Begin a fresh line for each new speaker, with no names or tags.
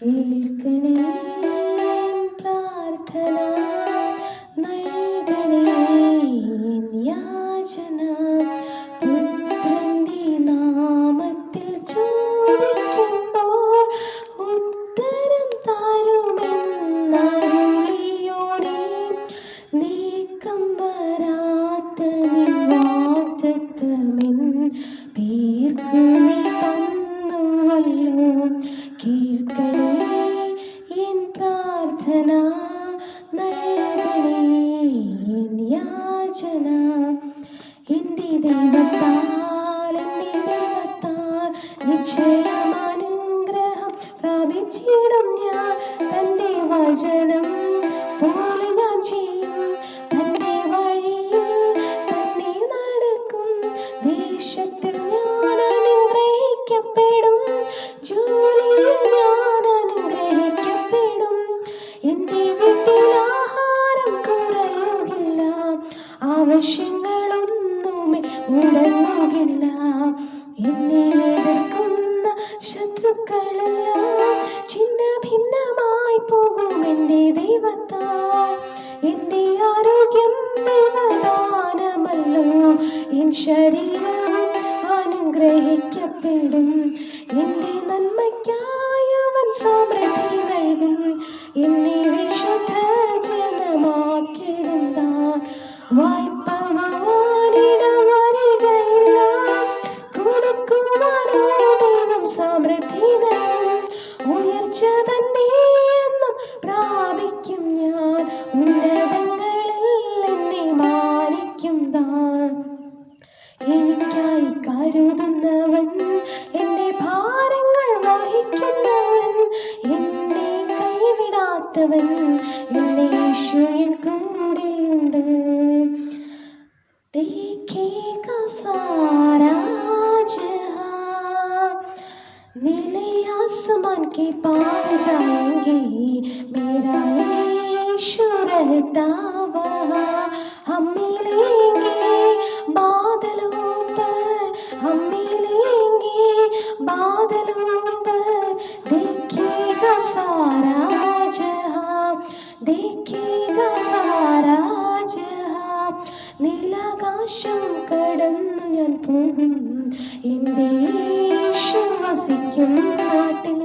കേൾക്കണേ പ്രാർത്ഥന, നൽകണേ യാചന. പുത്രന്റെ നാമത്തിൽ ചോദിക്കുമ്പോൾ ഉത്തരം തരുമെന്നരുളിയോനേ, നീക്കം വരാത്ത നിൻ വാഗ്ദത്തമെൻ പേർക്ക് നീ തന്നുവല്ലോ. കേൾക്കണേ എൻ പ്രാർത്ഥന, നൽകണേ യാചന. എൻ്റെ ദൈവത്താൽ നിശ്ചയം അനുഗ്രഹം പ്രാപിച്ചിടും ഞാൻ. തൻ്റെ വചനം പോലെ ഞാൻ ചെയ്യും, തൻ്റെ വഴിയിൽ തന്നെ നടക്കും. ദേശത്തിൽ ഞാൻ അനുഗ്രഹിക്കപ്പെടും, ജോലിയിൽ ഞാൻ അനുഗ്രഹിക്കപ്പെടും. എൻ്റെ വീട്ടിൽ ആഹാരം കുറയുകില്ല, ആവശ്യങ്ങളൊന്നുമേ മുടങ്ങുകില്ല. എന്നെ എതിർക്കുന്ന ശത്രുക്കളെല്ലാം ചിന്ന ഭിന്നമായി പോകും എൻ്റെ ദൈവത്താൽ. എൻ്റെ ആരോഗ്യം ദൈവദാനമല്ലോ, എൻ ശരീരവും അനുഗ്രഹിക്കപ്പെടും. എൻ്റെ നന്മയ്ക്കായി അവൻ സമൃദ്ധി നൽകും, എന്നെ വിശുദ്ധ ജനമാക്കിടും താൻ. വായ്പ വാങ്ങാനിട വരികയില്ല, കൊടുക്കുവാനോ ദൈവം സമൃദ്ധി നൽകും. ഉയർച്ച തന്നെ എന്നും പ്രാപിക്കും ഞാൻ, ഉന്നതങ്ങളിൽ എന്നെ മാനിക്കും താൻ. എനിക്കായി കരുതുന്നവൻ, എൻ്റെ ഭാരങ്ങൾ വഹിക്കുന്നവൻ, എന്നെ കൈവിടാത്തവൻ, എൻ്റെ യേശു എൻ കൂടെയുണ്ട്. देखेगा सारा जहां, नीले आसमान के पार जाएंगे, मेरा यीशु रहता वहाँ. हम मिलेंगे बादलों पर, हम मिलेंगे बादलों पर. देखेगा सारा जहां, देखेगा सारा जहां. നീലാകാശം കടന്നു ഞാൻ പോകും, എൻ്റെ യേശു വസിക്കും നാട്ടിൽ.